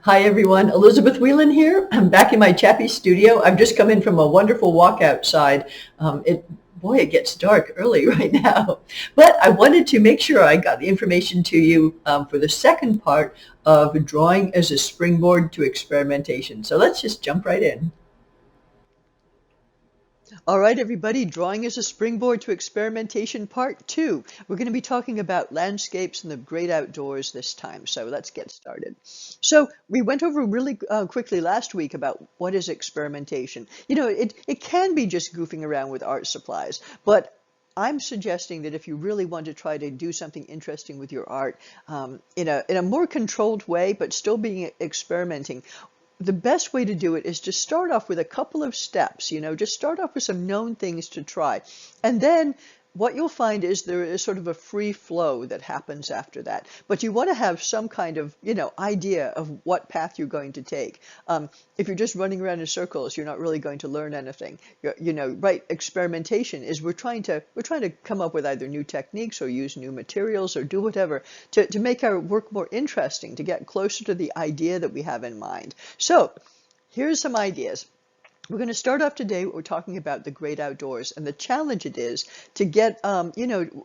Hi everyone, Elizabeth Whelan here. I'm back in my Chappie studio. I've just come in from a wonderful walk outside. Boy, it gets dark early right now. But I wanted to make sure I got the information to you for the second part of drawing as a springboard to experimentation. So let's just jump right in. All right, everybody, drawing as a springboard to experimentation part two. We're going to be talking about landscapes and the great outdoors this time. So let's get started. So we went over really quickly last week about what is experimentation. It can be just goofing around with art supplies, but I'm suggesting that if you really want to try to do something interesting with your art in a more controlled way, but still being experimenting, the best way to do it is to start off with a couple of steps, just start off with some known things to try. And then what you'll find is there is sort of a free flow that happens after that. But you want to have some kind of, idea of what path you're going to take. If you're just running around in circles, you're not really going to learn anything. Right? Experimentation is we're trying to come up with either new techniques or use new materials or do whatever to make our work more interesting, to get closer to the idea that we have in mind. So here's some ideas. We're going to start off today. We're talking about the great outdoors and the challenge it is to get,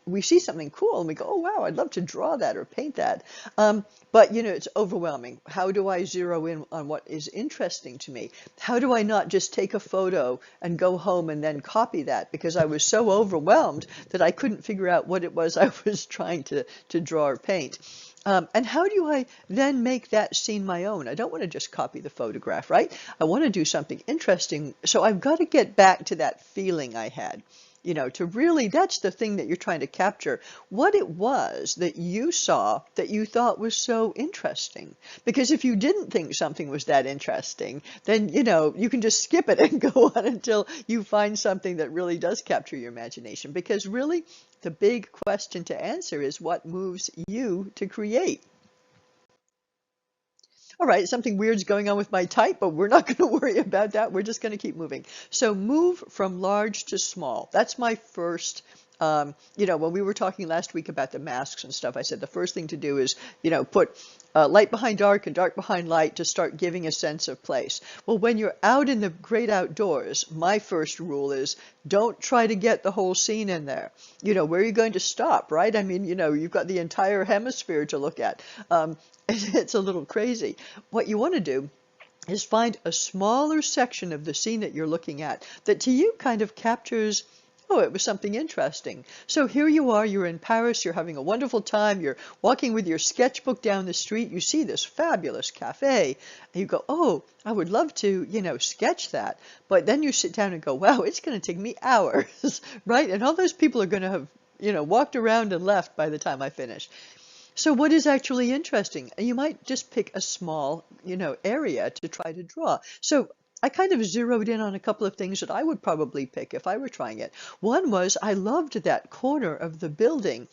we see something cool and we go, oh, wow, I'd love to draw that or paint that. But, it's overwhelming. How do I zero in on what is interesting to me? How do I not just take a photo and go home and then copy that? Because I was so overwhelmed that I couldn't figure out what it was I was trying to draw or paint. And how do I then make that scene my own? I don't want to just copy the photograph, right? I want to do something interesting. So I've got to get back to that feeling I had, to really, that's the thing that you're trying to capture, what it was that you saw that you thought was so interesting. Because if you didn't think something was that interesting, then, you can just skip it and go on until you find something that really does capture your imagination. Because really, the big question to answer is what moves you to create. All right, something weird's going on with my type, but we're not going to worry about that. We're just going to keep moving. So move from large to small. That's my first, when we were talking last week about the masks and stuff, I said the first thing to do is, put light behind dark and dark behind light to start giving a sense of place. Well, when you're out in the great outdoors, my first rule is don't try to get the whole scene in there. Where are you going to stop, right? I mean, you've got the entire hemisphere to look at. It's a little crazy. What you want to do is find a smaller section of the scene that you're looking at that to you kind of captures, oh, it was something interesting. So here you are, you're in Paris, you're having a wonderful time, you're walking with your sketchbook down the street, you see this fabulous cafe, and you go, oh, I would love to, sketch that. But then you sit down and go, wow, it's going to take me hours, right? And all those people are going to have, walked around and left by the time I finish. So what is actually interesting? And you might just pick a small, area to try to draw. So I kind of zeroed in on a couple of things that I would probably pick if I were trying it. One was I loved that corner of the building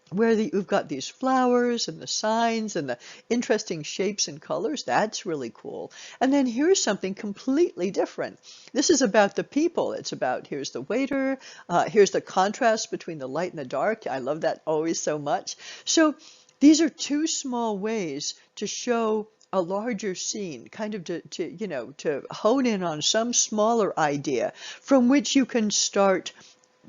where you've got these flowers and the signs and the interesting shapes and colors. That's really cool. And then here's something completely different. This is about the people. It's about, here's the waiter, here's the contrast between the light and the dark. I love that always so much. So these are two small ways to show a larger scene, kind of to hone in on some smaller idea from which you can start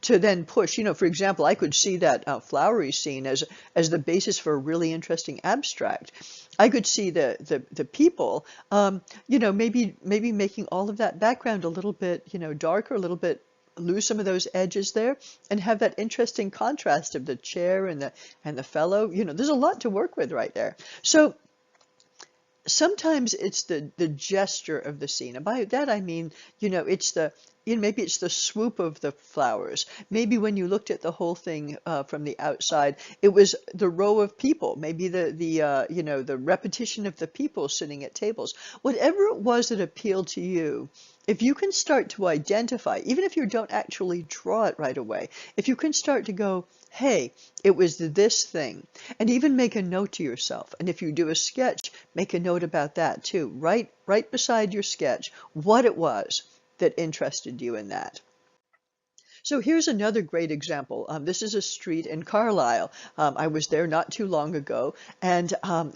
to then push. For example, I could see that flowery scene as the basis for a really interesting abstract. I could see the people, maybe making all of that background a little bit, darker, a little bit, lose some of those edges there and have that interesting contrast of the chair and the fellow. There's a lot to work with right there. So sometimes it's the gesture of the scene. And by that I mean, it's maybe it's the swoop of the flowers. Maybe when you looked at the whole thing from the outside, it was the row of people. Maybe the repetition of the people sitting at tables. Whatever it was that appealed to you, if you can start to identify, even if you don't actually draw it right away, if you can start to go, hey, it was this thing, and even make a note to yourself. And if you do a sketch, make a note about that too. Right beside your sketch, what it was that interested you in that. So here's another great example. This is a street in Carlisle. I was there not too long ago, and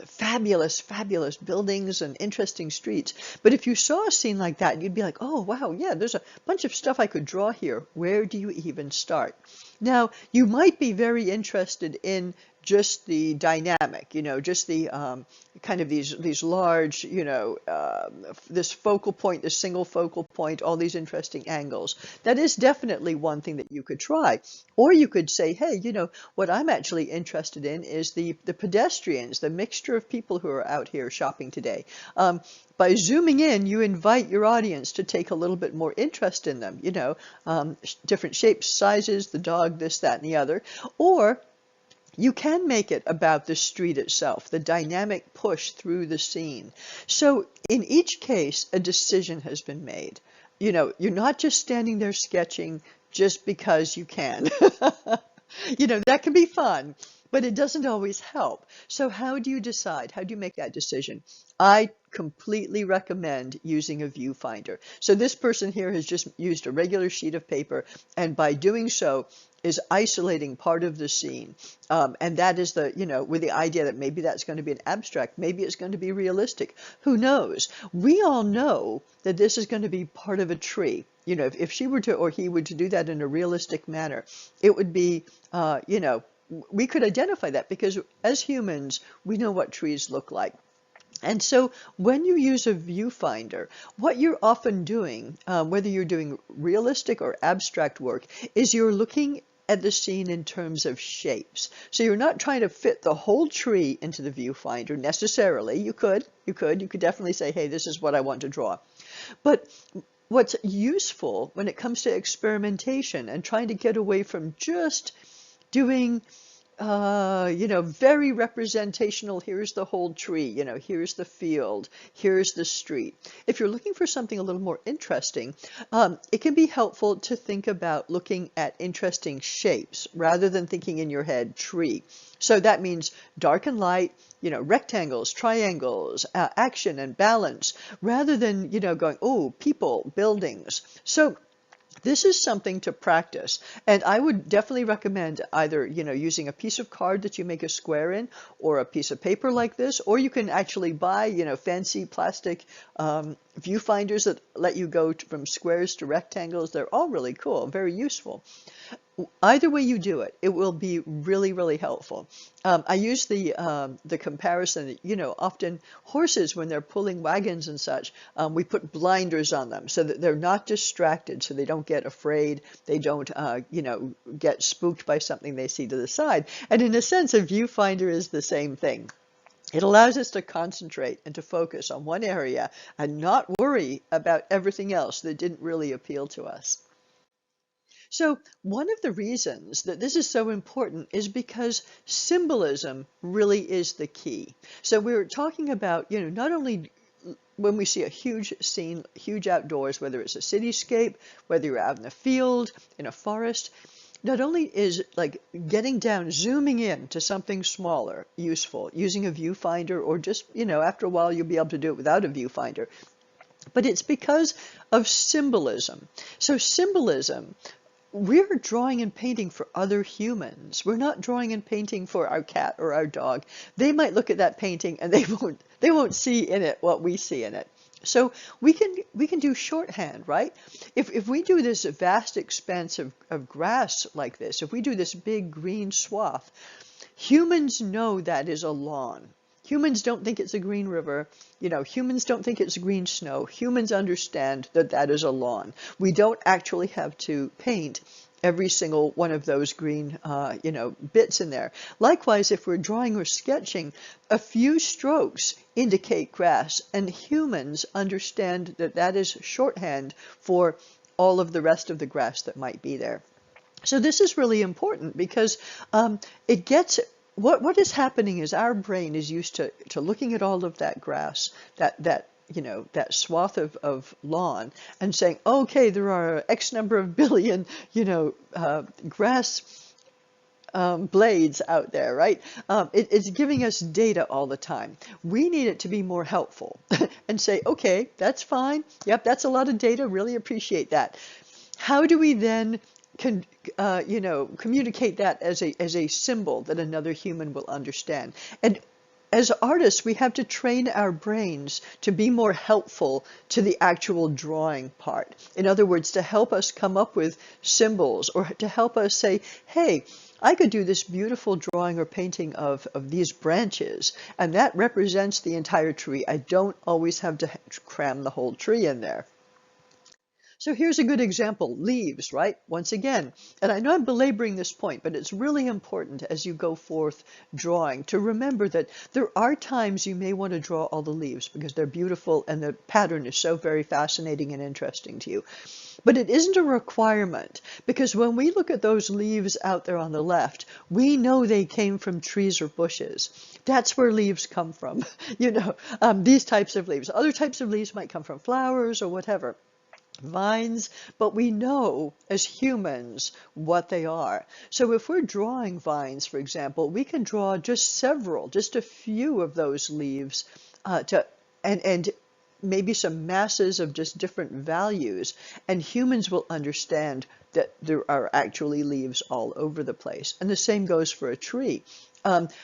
fabulous, fabulous buildings and interesting streets. But if you saw a scene like that, you'd be like, oh, wow, yeah, there's a bunch of stuff I could draw here. Where do you even start? Now, you might be very interested in just the dynamic, just the kind of these large, this focal point, this single focal point, all these interesting angles. That is definitely one thing that you could try. Or you could say, hey, what I'm actually interested in is the pedestrians, the mixture of people who are out here shopping today. By zooming in, you invite your audience to take a little bit more interest in them, different shapes, sizes, the dog, this, that, and the other. Or you can make it about the street itself, the dynamic push through the scene. So in each case, a decision has been made. You're not just standing there sketching just because you can. That can be fun, but it doesn't always help. So how do you decide? How do you make that decision? I completely recommend using a viewfinder. So this person here has just used a regular sheet of paper, and by doing so, is isolating part of the scene. And that is with the idea that maybe that's going to be an abstract, maybe it's going to be realistic. Who knows? We all know that this is going to be part of a tree. If she were to, or he would to do that in a realistic manner, it would be, we could identify that because as humans, we know what trees look like. And so when you use a viewfinder, what you're often doing, whether you're doing realistic or abstract work, is you're looking at the scene in terms of shapes. So you're not trying to fit the whole tree into the viewfinder necessarily. You could definitely say, hey, this is what I want to draw. But what's useful when it comes to experimentation and trying to get away from just doing very representational, here's the whole tree, here's the field, here's the street. If you're looking for something a little more interesting, it can be helpful to think about looking at interesting shapes rather than thinking in your head tree. So that means dark and light, rectangles, triangles, action and balance, rather than, going, oh, people, buildings. So this is something to practice, and I would definitely recommend either, using a piece of card that you make a square in, or a piece of paper like this, or you can actually buy, fancy plastic viewfinders that let you go from squares to rectangles. They're all really cool, very useful. Either way you do it, it will be really, really helpful. I use the comparison that, often horses, when they're pulling wagons and such, we put blinders on them so that they're not distracted, so they don't get afraid, they don't, get spooked by something they see to the side. And in a sense, a viewfinder is the same thing. It allows us to concentrate and to focus on one area and not worry about everything else that didn't really appeal to us. So one of the reasons that this is so important is because symbolism really is the key. So we're talking about, not only when we see a huge scene, huge outdoors, whether it's a cityscape, whether you're out in the field, in a forest, not only is like getting down, zooming in to something smaller useful, using a viewfinder, or just, after a while you'll be able to do it without a viewfinder, but it's because of symbolism. So symbolism, we're drawing and painting for other humans. We're not drawing and painting for our cat or our dog. They might look at that painting and they won't see in it what we see in it. So we can do shorthand, right? If we do this vast expanse of grass like this, if we do this big green swath, humans know that is a lawn. Humans don't think it's a green river. Humans don't think it's green snow. Humans understand that that is a lawn. We don't actually have to paint every single one of those green, bits in there. Likewise, if we're drawing or sketching, a few strokes indicate grass, and humans understand that that is shorthand for all of the rest of the grass that might be there. So this is really important because it gets what is happening is our brain is used to looking at all of that grass, that swath of lawn, and saying, okay, there are X number of billion, grass blades out there, right? It's giving us data all the time. We need it to be more helpful and say, okay, that's fine. Yep, that's a lot of data. Really appreciate that. How do we then can communicate that as a symbol that another human will understand. And as artists, we have to train our brains to be more helpful to the actual drawing part. In other words, to help us come up with symbols, or to help us say, hey, I could do this beautiful drawing or painting of these branches, and that represents the entire tree. I don't always have to cram the whole tree in there. So here's a good example, leaves, right? Once again, and I know I'm belaboring this point, but it's really important as you go forth drawing to remember that there are times you may want to draw all the leaves because they're beautiful and the pattern is so very fascinating and interesting to you. But it isn't a requirement, because when we look at those leaves out there on the left, we know they came from trees or bushes. That's where leaves come from, these types of leaves. Other types of leaves might come from flowers or whatever, vines, but we know as humans what they are. So if we're drawing vines, for example, we can draw just a few of those leaves, and maybe some masses of just different values, and humans will understand that there are actually leaves all over the place. And the same goes for a tree.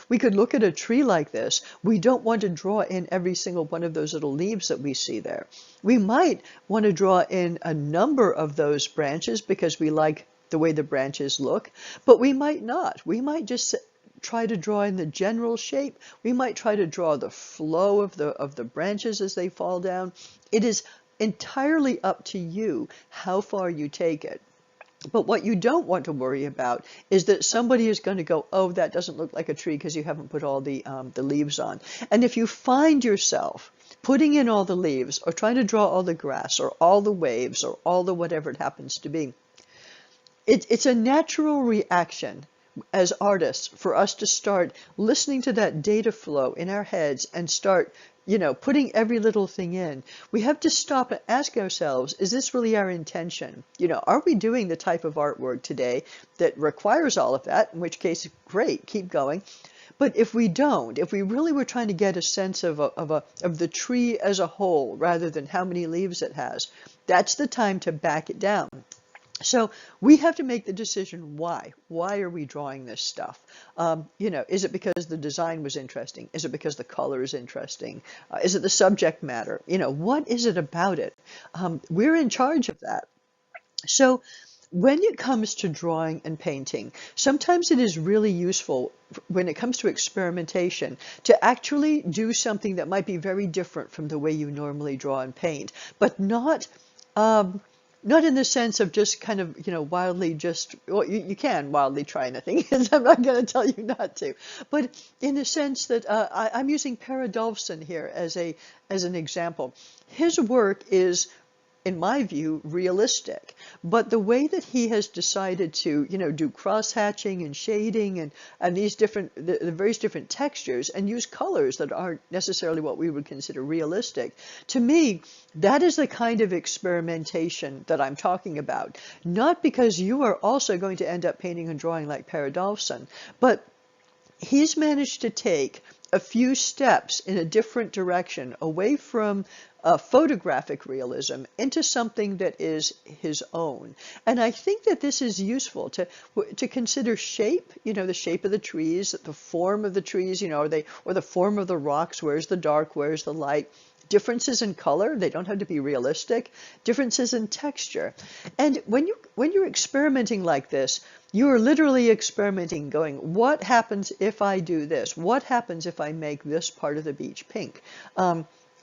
We could look at a tree like this. We don't want to draw in every single one of those little leaves that we see there. We might want to draw in a number of those branches because we like the way the branches look, but we might not. We might just try to draw in the general shape. We might try to draw the flow of the branches as they fall down. It is entirely up to you how far you take it. But what you don't want to worry about is that somebody is going to go, oh, that doesn't look like a tree because you haven't put all the leaves on. And if you find yourself putting in all the leaves or trying to draw all the grass or all the waves or all the whatever it happens to be, it's a natural reaction as artists for us to start listening to that data flow in our heads and start putting every little thing in. We have to stop and ask ourselves, is this really our intention? Are we doing the type of artwork today that requires all of that? In which case, great, keep going. But if we don't, if we really were trying to get a sense of the tree as a whole rather than how many leaves it has, that's the time to back it down. So we have to make the decision, why? Why are we drawing this stuff? Is it because the design was interesting? Is it because the color is interesting? Is it the subject matter? What is it about it? We're in charge of that. So when it comes to drawing and painting, sometimes it is really useful when it comes to experimentation to actually do something that might be very different from the way you normally draw and paint, but not in the sense of just kind of, wildly just, well, you can wildly try anything, and I'm not going to tell you not to, but in the sense that I'm using Paradolfson here as an example. His work is, in my view, realistic, but the way that he has decided to, do cross-hatching and shading and these the various different textures and use colors that aren't necessarily what we would consider realistic, to me, that is the kind of experimentation that I'm talking about. Not because you are also going to end up painting and drawing like Paradolfson, but he's managed to take a few steps in a different direction away from photographic realism into something that is his own. And I think that this is useful to consider shape, the shape of the trees, the form of the trees, or the form of the rocks, where's the dark, where's the light. Differences in color, they don't have to be realistic. Differences in texture. And when you're experimenting like this, you are literally experimenting, going, what happens if I do this? What happens if I make this part of the beach pink?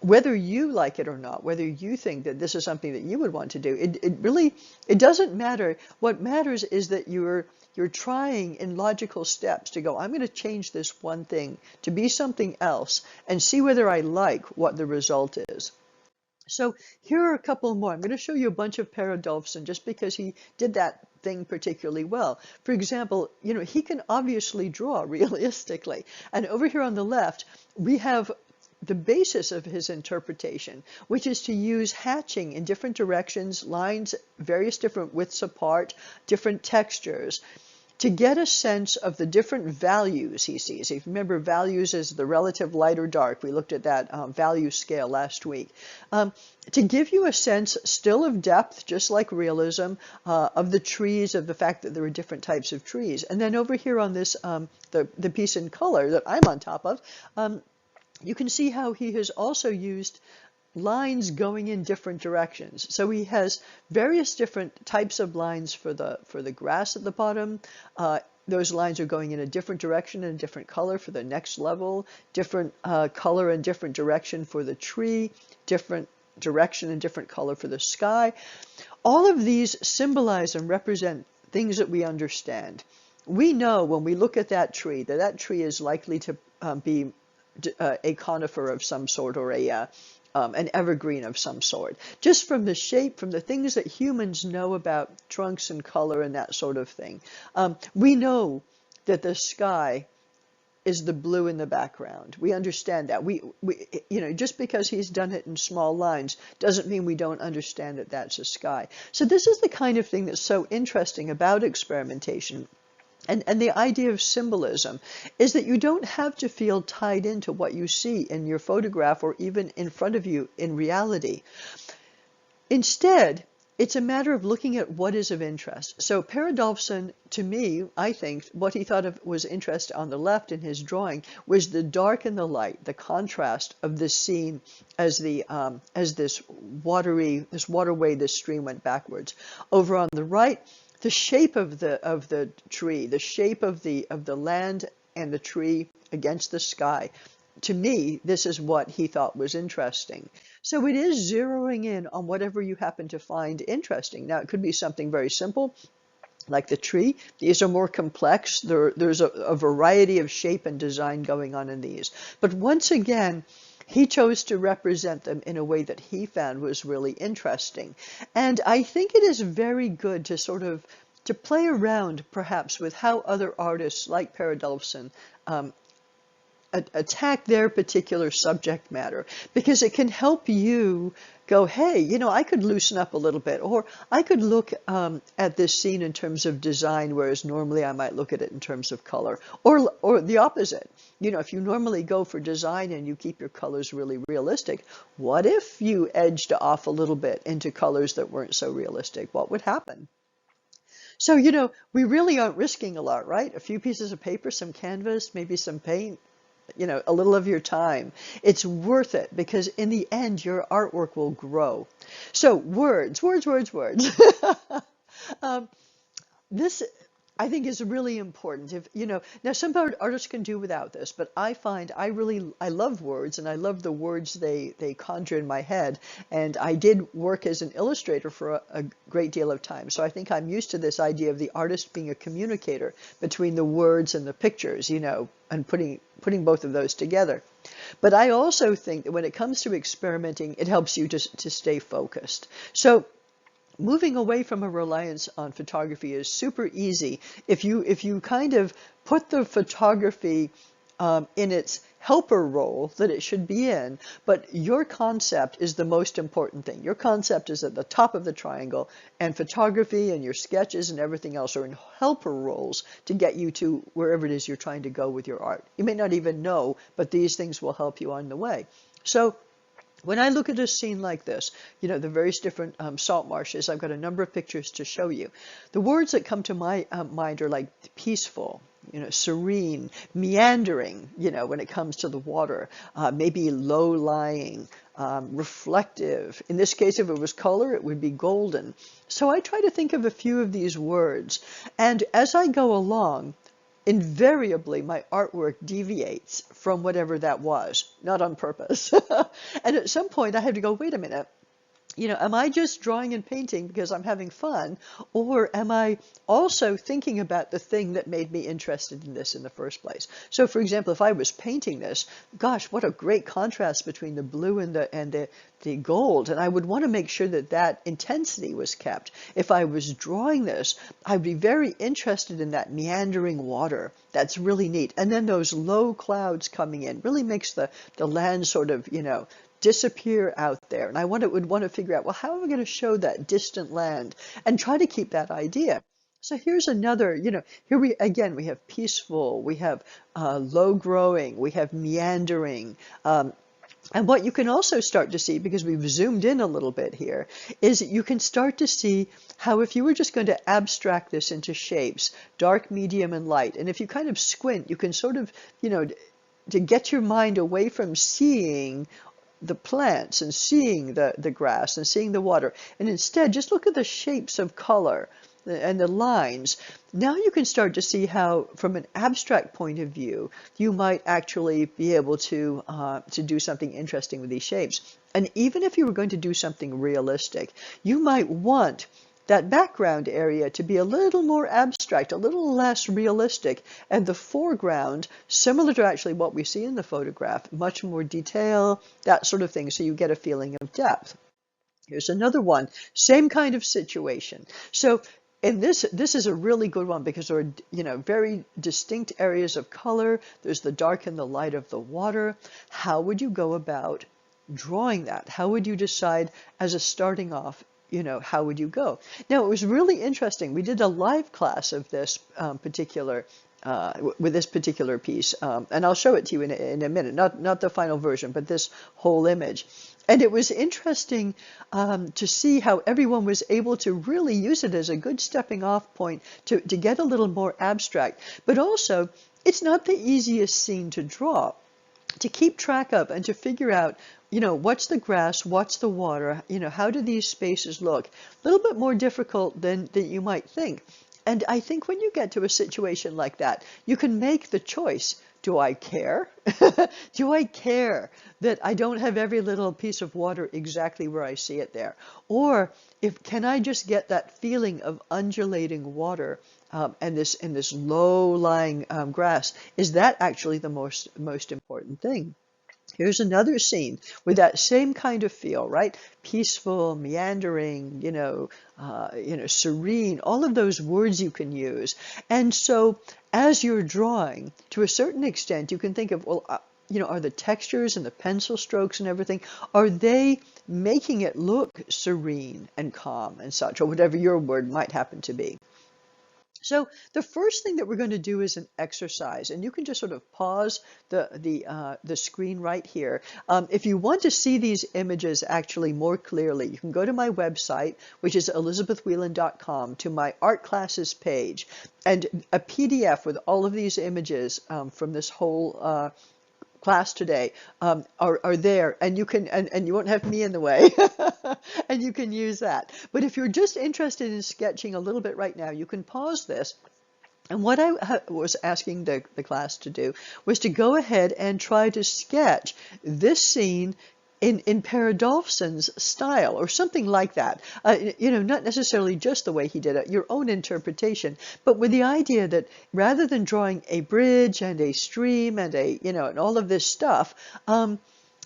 Whether you like it or not, whether you think that this is something that you would want to do, it doesn't matter. What matters is that you're trying in logical steps to go, I'm going to change this one thing to be something else and see whether I like what the result is. So here are a couple more. I'm going to show you a bunch of Paradolfson just because he did that thing particularly well. For example, he can obviously draw realistically. And over here on the left, we have the basis of his interpretation, which is to use hatching in different directions, lines various different widths apart, different textures. to get a sense of the different values he sees. If you remember, values is the relative light or dark. We looked at that value scale last week. To give you a sense still of depth, just like realism, of the trees, of the fact that there are different types of trees. And then over here on this, the piece in color that I'm on top of, you can see how he has also used lines going in different directions. So he has various different types of lines for the grass at the bottom. Those lines are going in a different direction and a different color for the next level, different color and different direction for the tree, different direction and different color for the sky. All of these symbolize and represent things that we understand. We know when we look at that tree that that tree is likely to be a conifer of some sort, or an evergreen of some sort, just from the shape, from the things that humans know about trunks and color and that sort of thing. We know that the sky is the blue in the background. We understand that. Just because he's done it in small lines doesn't mean we don't understand that that's a sky. So this is the kind of thing that's so interesting about experimentation. And the idea of symbolism is that you don't have to feel tied into what you see in your photograph or even in front of you in reality. Instead, it's a matter of looking at what is of interest. So Paradolfson, to me, I think, what he thought of was interest on the left in his drawing was the dark and the light, the contrast of this scene as this waterway, this stream went backwards. Over on the right, the shape of the tree, the shape of the land and the tree against the sky. To me, this is what he thought was interesting. So it is zeroing in on whatever you happen to find interesting. Now, it could be something very simple, like the tree. These are more complex. There's a variety of shape and design going on in these. But once again, he chose to represent them in a way that he found was really interesting. And I think it is very good to to play around perhaps with how other artists like Paradolfson attack their particular subject matter, because it can help you go, hey, I could loosen up a little bit, or I could look at this scene in terms of design, whereas normally I might look at it in terms of color, or the opposite. If you normally go for design and you keep your colors really realistic, what if you edged off a little bit into colors that weren't so realistic? What would happen? So, we really aren't risking a lot, right? A few pieces of paper, some canvas, maybe some paint, a little of your time. It's worth it, because in the end, your artwork will grow. So words. This, I think, is really important. Now some artists can do without this, but I find I love words, and I love the words they conjure in my head. And I did work as an illustrator for a great deal of time. So I think I'm used to this idea of the artist being a communicator between the words and the pictures, and putting both of those together. But I also think that when it comes to experimenting, it helps you to stay focused. So moving away from a reliance on photography is super easy if you kind of put the photography in its helper role that it should be in, but your concept is the most important thing. Your concept is at the top of the triangle, and photography and your sketches and everything else are in helper roles to get you to wherever it is you're trying to go with your art. You may not even know, but these things will help you on the way. So when I look at a scene like this, the various different salt marshes, I've got a number of pictures to show you. The words that come to my mind are like peaceful, serene, meandering, when it comes to the water, maybe low-lying, reflective. In this case, if it was color, it would be golden. So I try to think of a few of these words. And as I go along, invariably my artwork deviates from whatever that was, not on purpose. And at some point I have to go, wait a minute, am I just drawing and painting because I'm having fun, or am I also thinking about the thing that made me interested in this in the first place? So for example, if I was painting this, gosh, what a great contrast between the blue and the gold, and I would want to make sure that intensity was kept. If I was drawing this, I'd be very interested in that meandering water. That's really neat. And then those low clouds coming in really makes the land sort of, disappear out there. And I would want to figure out, well, how am I going to show that distant land, and try to keep that idea. So here's another, here we have peaceful, we have low growing, we have meandering. And what you can also start to see, because we've zoomed in a little bit here, is you can start to see how if you were just going to abstract this into shapes, dark, medium, and light, and if you kind of squint, you can sort of, to get your mind away from seeing the plants and seeing the grass and seeing the water, and instead just look at the shapes of color and the lines. Now you can start to see how, from an abstract point of view, you might actually be able to do something interesting with these shapes. And even if you were going to do something realistic, you might want that background area to be a little more abstract, a little less realistic, and the foreground similar to actually what we see in the photograph, much more detail, that sort of thing, so you get a feeling of depth. Here's another one, same kind of situation. So and this is a really good one because there are, very distinct areas of color. There's the dark and the light of the water. How would you go about drawing that? How would you decide as a starting off, how would you go? Now, it was really interesting. We did a live class of this with this particular piece, and I'll show it to you in a minute, not the final version, but this whole image. And it was interesting to see how everyone was able to really use it as a good stepping off point to get a little more abstract. But also, it's not the easiest scene to draw, to keep track of and to figure out, what's the grass, what's the water, how do these spaces look? A little bit more difficult than you might think. And I think when you get to a situation like that, you can make the choice. Do I care? Do I care that I don't have every little piece of water exactly where I see it there? Or can I just get that feeling of undulating water and this low-lying grass? Is that actually the most important thing? Here's another scene with that same kind of feel, right? Peaceful, meandering, serene, all of those words you can use. And so as you're drawing, to a certain extent, you can think of, well, are the textures and the pencil strokes and everything, are they making it look serene and calm and such, or whatever your word might happen to be? So the first thing that we're going to do is an exercise, and you can just sort of pause the screen right here. If you want to see these images actually more clearly, you can go to my website, which is elizabethwhelan.com, to my art classes page, and a PDF with all of these images from this whole class today are there, and you can and you won't have me in the way and you can use that. But if you're just interested in sketching a little bit right now, you can pause this. And what I was asking the class to do was to go ahead and try to sketch this scene in Paradolfson's style, or something like that. Not necessarily just the way he did it, your own interpretation, but with the idea that rather than drawing a bridge and a stream and and all of this stuff,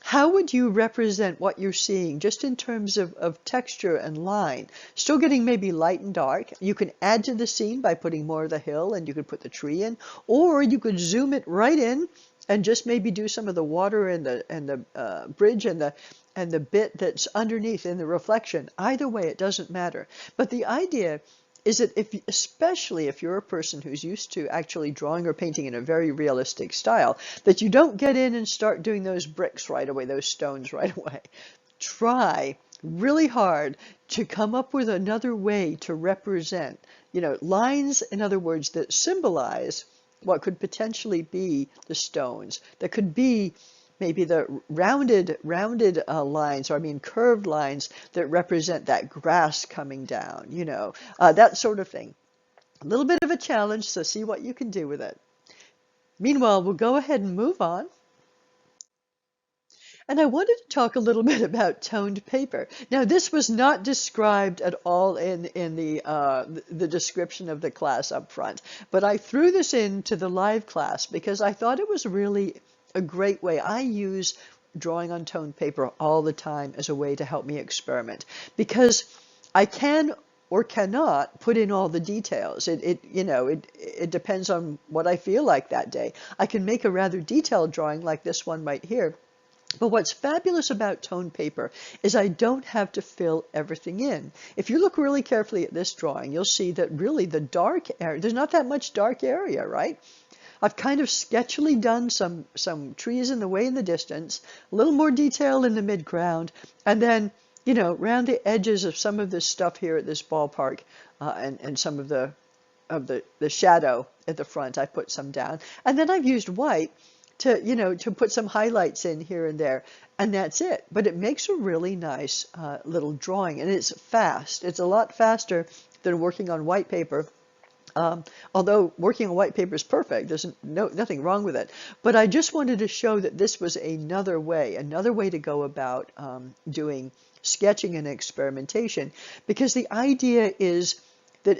how would you represent what you're seeing just in terms of texture and line? Still getting maybe light and dark. You can add to the scene by putting more of the hill, and you could put the tree in, or you could zoom it right in and just maybe do some of the water and the bridge and the bit that's underneath in the reflection. Either way, it doesn't matter. But the idea is that especially if you're a person who's used to actually drawing or painting in a very realistic style, that you don't get in and start doing those bricks right away, those stones right away. Try really hard to come up with another way to represent, lines, in other words, that symbolize what could potentially be the stones. That could be maybe the rounded lines, or curved lines that represent that grass coming down, that sort of thing. A little bit of a challenge, so see what you can do with it. Meanwhile, we'll go ahead and move on. And I wanted to talk a little bit about toned paper. Now, this was not described at all in the description of the class up front, but I threw this into the live class because I thought it was really a great way. I use drawing on toned paper all the time as a way to help me experiment, because I can or cannot put in all the details. It depends on what I feel like that day. I can make a rather detailed drawing like this one right here, But what's fabulous about tone paper is I don't have to fill everything in. If you look really carefully at this drawing, you'll see that really the dark area, there's not that much dark area, right? I've kind of sketchily done some trees in the way in the distance, a little more detail in the midground, and then, you know, around the edges of some of this stuff here at this ballpark, and some of the shadow at the front, I put some down. And then I've used white to, you know, to put some highlights in here and there, and that's it. But it makes a really nice little drawing, and it's fast. It's a lot faster than working on white paper. Although working on white paper is perfect, there's nothing wrong with it. But I just wanted to show that this was another way to go about doing sketching and experimentation, because the idea is that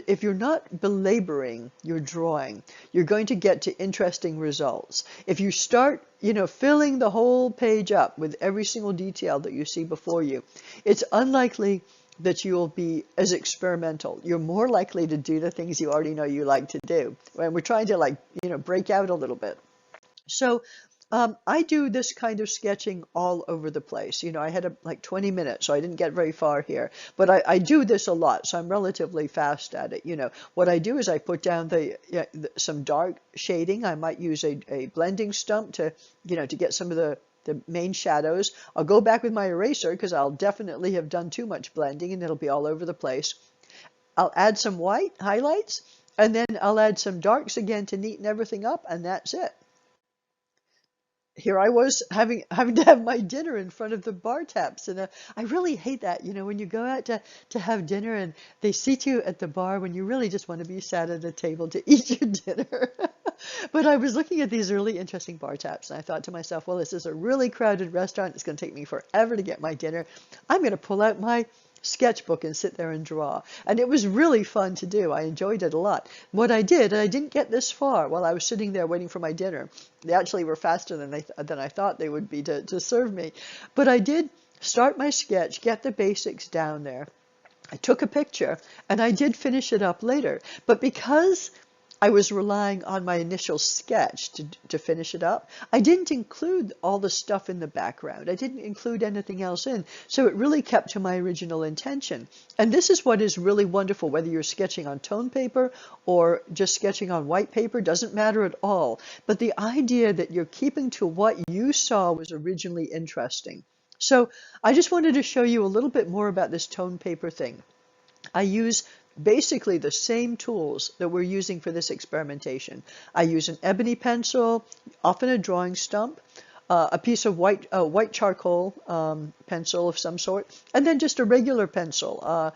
if you're not belaboring your drawing, you're going to get to interesting results. If you start, you know, filling the whole page up with every single detail that you see before you, it's unlikely that you'll be as experimental. You're more likely to do the things you already know you like to do. And we're trying to, like, you know, break out a little bit. So I do this kind of sketching all over the place. You know, I had like 20 minutes, so I didn't get very far here. But I do this a lot, so I'm relatively fast at it. You know, what I do is I put down some dark shading. I might use a blending stump to, you know, to get some of the main shadows. I'll go back with my eraser because I'll definitely have done too much blending and it'll be all over the place. I'll add some white highlights, and then I'll add some darks again to neaten everything up, and that's it. Here I was having to have my dinner in front of the bar taps, and I really hate that, you know, when you go out to have dinner and they seat you at the bar when you really just want to be sat at a table to eat your dinner. But I was looking at these really interesting bar taps, and I thought to myself, well, this is a really crowded restaurant. It's going to take me forever to get my dinner. I'm going to pull out my sketchbook and sit there and draw. And it was really fun to do. I enjoyed it a lot. What I did, and I didn't get this far while I was sitting there waiting for my dinner. They actually were faster than I thought they would be to serve me. But I did start my sketch, get the basics down there. I took a picture, and I did finish it up later. But because I was relying on my initial sketch to finish it up, I didn't include all the stuff in the background. I didn't include anything else in. So it really kept to my original intention. And this is what is really wonderful, whether you're sketching on tone paper or just sketching on white paper, doesn't matter at all. But the idea that you're keeping to what you saw was originally interesting. So I just wanted to show you a little bit more about this tone paper thing. I use basically the same tools that we're using for this experimentation. I use an ebony pencil, often a drawing stump, a piece of white charcoal pencil of some sort, and then just a regular pencil.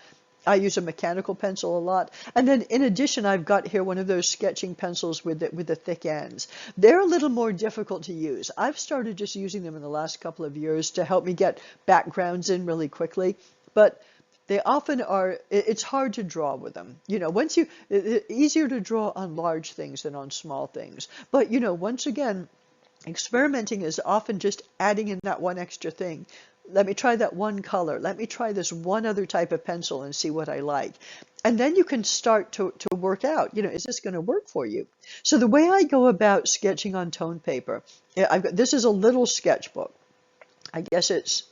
I use a mechanical pencil a lot. And then in addition, I've got here one of those sketching pencils with the thick ends. They're a little more difficult to use. I've started just using them in the last couple of years to help me get backgrounds in really quickly. But they often are, it's hard to draw with them. You know, it's easier to draw on large things than on small things. But, you know, once again, experimenting is often just adding in that one extra thing. Let me try that one color. Let me try this one other type of pencil and see what I like. And then you can start to work out, you know, is this going to work for you? So the way I go about sketching on tone paper, this is a little sketchbook. I guess it's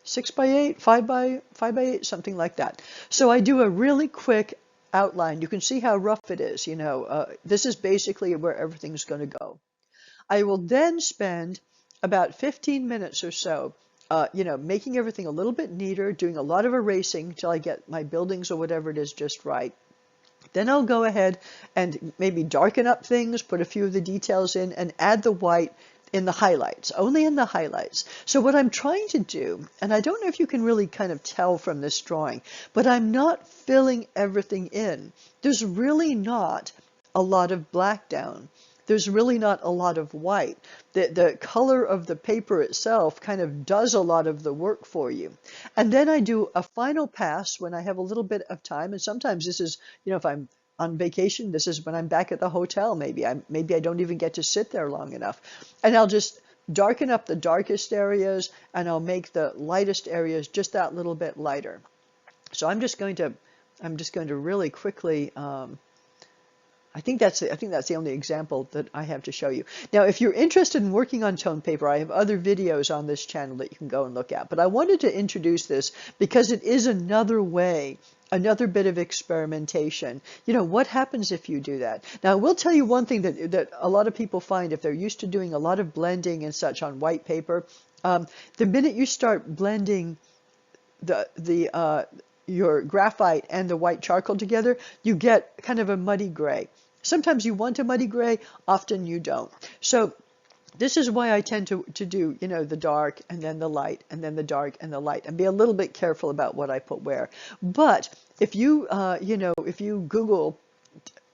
6 by 8, 5 by 8, something like that. So I do a really quick outline. You can see how rough it is. You know, this is basically where everything's going to go. I will then spend about 15 minutes or so, you know, making everything a little bit neater, doing a lot of erasing till I get my buildings or whatever it is just right. Then I'll go ahead and maybe darken up things, put a few of the details in, and add the white in the highlights, only in the highlights. So what I'm trying to do, and I don't know if you can really kind of tell from this drawing, but I'm not filling everything in. There's really not a lot of black down. There's really not a lot of white. The color of the paper itself kind of does a lot of the work for you. And then I do a final pass when I have a little bit of time, and sometimes this is, you know, if I'm on vacation, this is when I'm back at the hotel, maybe I don't even get to sit there long enough. And I'll just darken up the darkest areas, and I'll make the lightest areas just that little bit lighter. So I'm just going to really quickly I think that's the only example that I have to show you. Now, if you're interested in working on tone paper, I have other videos on this channel that you can go and look at. But I wanted to introduce this because it is another way, another bit of experimentation. You know, what happens if you do that? Now, I will tell you one thing that a lot of people find if they're used to doing a lot of blending and such on white paper, the minute you start blending your graphite and the white charcoal together, you get kind of a muddy gray. Sometimes you want a muddy gray, often you don't. So this is why I tend to do, you know, the dark and then the light and then the dark and the light, and be a little bit careful about what I put where. But if you, you know, if you Google,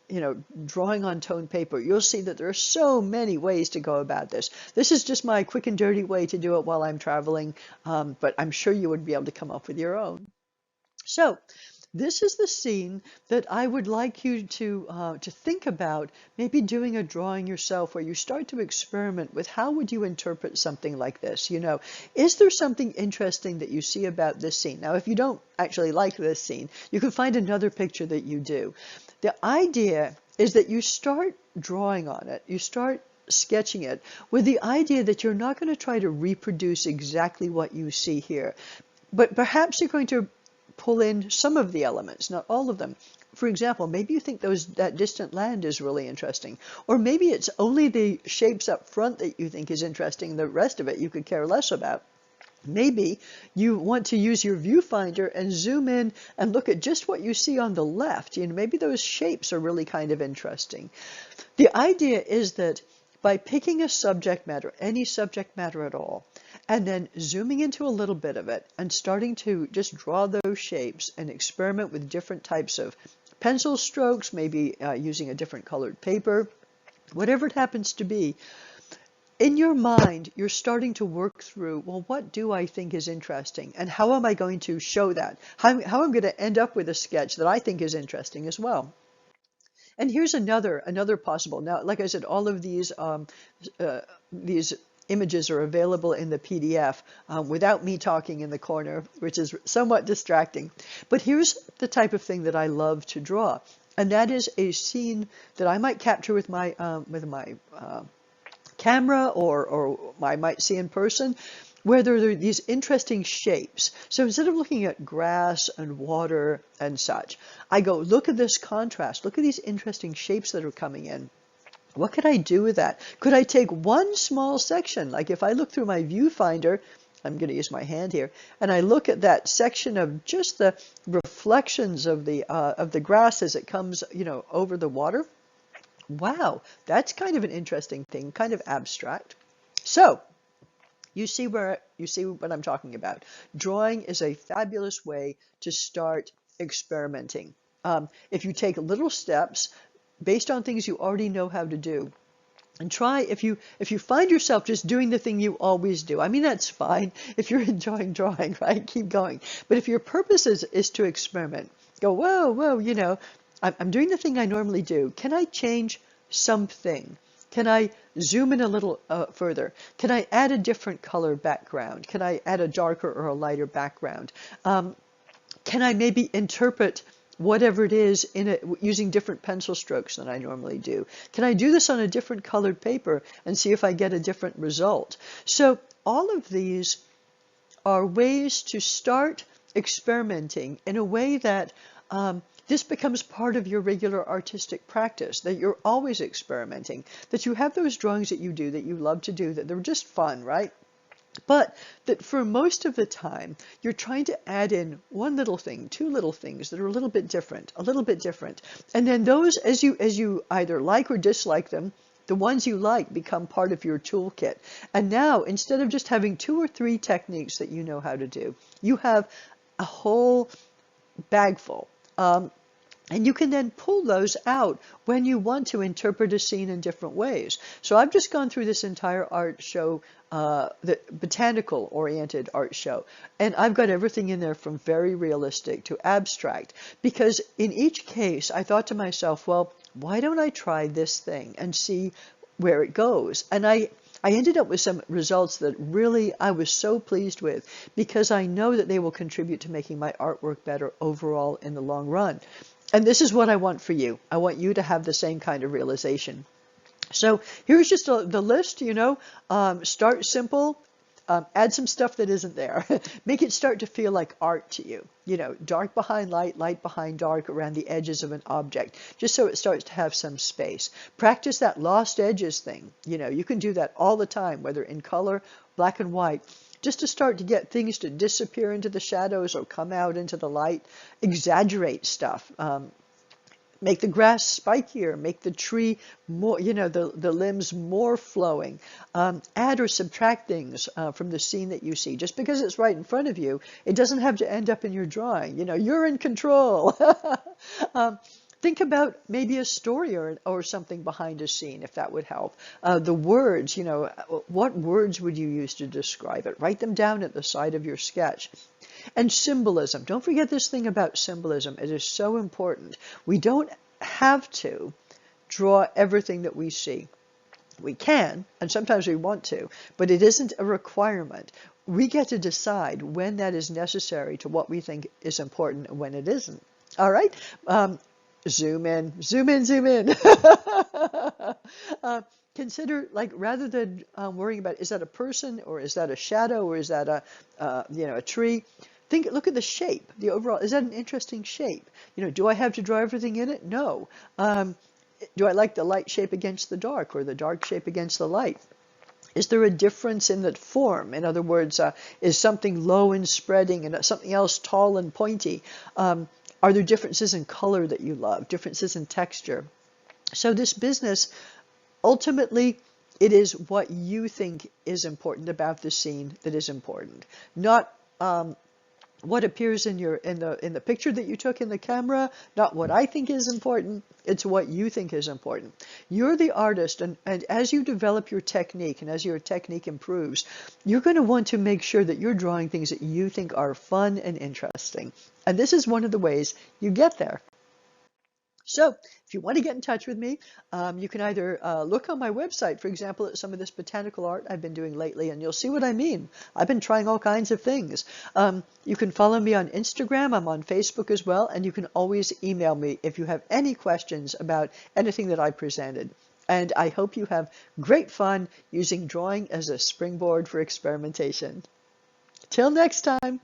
you know, drawing on toned paper, you'll see that there are so many ways to go about this. This is just my quick and dirty way to do it while I'm traveling, but I'm sure you would be able to come up with your own. So this is the scene that I would like you to think about, maybe doing a drawing yourself where you start to experiment with how would you interpret something like this. You know, is there something interesting that you see about this scene? Now, if you don't actually like this scene, you can find another picture that you do. The idea is that you start drawing on it, you start sketching it with the idea that you're not going to try to reproduce exactly what you see here, but perhaps you're going to pull in some of the elements, not all of them. For example, maybe you think that distant land is really interesting, or maybe it's only the shapes up front that you think is interesting, the rest of it you could care less about. Maybe you want to use your viewfinder and zoom in and look at just what you see on the left. You know, maybe those shapes are really kind of interesting. The idea is that by picking a subject matter, any subject matter at all, and then zooming into a little bit of it and starting to just draw those shapes and experiment with different types of pencil strokes, maybe using a different colored paper, whatever it happens to be, in your mind, you're starting to work through, well, what do I think is interesting? And how am I going to show that? How am I going to end up with a sketch that I think is interesting as well? And here's another possible. Now, like I said, all of these images are available in the PDF without me talking in the corner, which is somewhat distracting. But here's the type of thing that I love to draw, and that is a scene that I might capture with my camera, or I might see in person, where there are these interesting shapes. So instead of looking at grass and water and such, I go, look at this contrast, look at these interesting shapes that are coming in. What could I do with that? Could I take one small section, like if I look through my viewfinder, I'm going to use my hand here, and I look at that section of just the reflections of the grass as it comes, you know, over the water. Wow, that's kind of an interesting thing, kind of abstract. So you see what I'm talking about. Drawing is a fabulous way to start experimenting. If you take little steps based on things you already know how to do, and try, if you find yourself just doing the thing you always do, I mean, that's fine. If you're enjoying drawing, right, keep going. But if your purpose is to experiment, go, whoa, you know, I'm doing the thing I normally do. Can I change something? Can I zoom in a little further? Can I add a different color background? Can I add a darker or a lighter background? Can I maybe interpret whatever it is in it using different pencil strokes than I normally do? Can I do this on a different colored paper and see if I get a different result? So all of these are ways to start experimenting in a way that this becomes part of your regular artistic practice, that you're always experimenting, that you have those drawings that you do, that you love to do, that they're just fun, right? But that for most of the time, you're trying to add in one little thing, two little things that are a little bit different. And then those, as you either like or dislike them, the ones you like become part of your toolkit. And now, instead of just having 2 or 3 techniques that you know how to do, you have a whole bag full. And you can then pull those out when you want to interpret a scene in different ways. So I've just gone through this entire art show, the botanical-oriented art show, and I've got everything in there from very realistic to abstract, because in each case I thought to myself, well, why don't I try this thing and see where it goes? And I ended up with some results that really I was so pleased with, because I know that they will contribute to making my artwork better overall in the long run. And this is what I want for you. I want you to have the same kind of realization. So here's just the list, start simple, add some stuff that isn't there. Make it start to feel like art to you. Dark behind light, light behind dark around the edges of an object, just so it starts to have some space. Practice that lost edges thing. You can do that all the time, whether in color, black and white, just to start to get things to disappear into the shadows or come out into the light. Exaggerate stuff. Make the grass spikier, make the tree more, the limbs more flowing. Add or subtract things from the scene that you see. Just because it's right in front of you, it doesn't have to end up in your drawing. You're in control. Think about maybe a story or something behind a scene, if that would help. The words, what words would you use to describe it? Write them down at the side of your sketch. And symbolism. Don't forget this thing about symbolism. It is so important. We don't have to draw everything that we see. We can, and sometimes we want to, but it isn't a requirement. We get to decide when that is necessary to what we think is important and when it isn't. All right? Zoom in, zoom in, zoom in. Consider, rather than worrying about, is that a person or is that a shadow or is that a tree? Look at the shape, the overall. Is that an interesting shape? Do I have to draw everything in it? No. Do I like the light shape against the dark or the dark shape against the light? Is there a difference in the form? In other words, is something low and spreading and something else tall and pointy? Are there differences in color that you love? Differences in texture? So this business, ultimately, it is what you think is important about the scene that is important, not what appears in the picture that you took in the camera, not what I think is important. It's what you think is important. You're the artist, and as you develop your technique and as your technique improves, you're going to want to make sure that you're drawing things that you think are fun and interesting. And this is one of the ways you get there. So if you want to get in touch with me, you can either look on my website, for example, at some of this botanical art I've been doing lately, and you'll see what I mean. I've been trying all kinds of things. You can follow me on Instagram. I'm on Facebook as well, and you can always email me if you have any questions about anything that I presented. And I hope you have great fun using drawing as a springboard for experimentation. Till next time.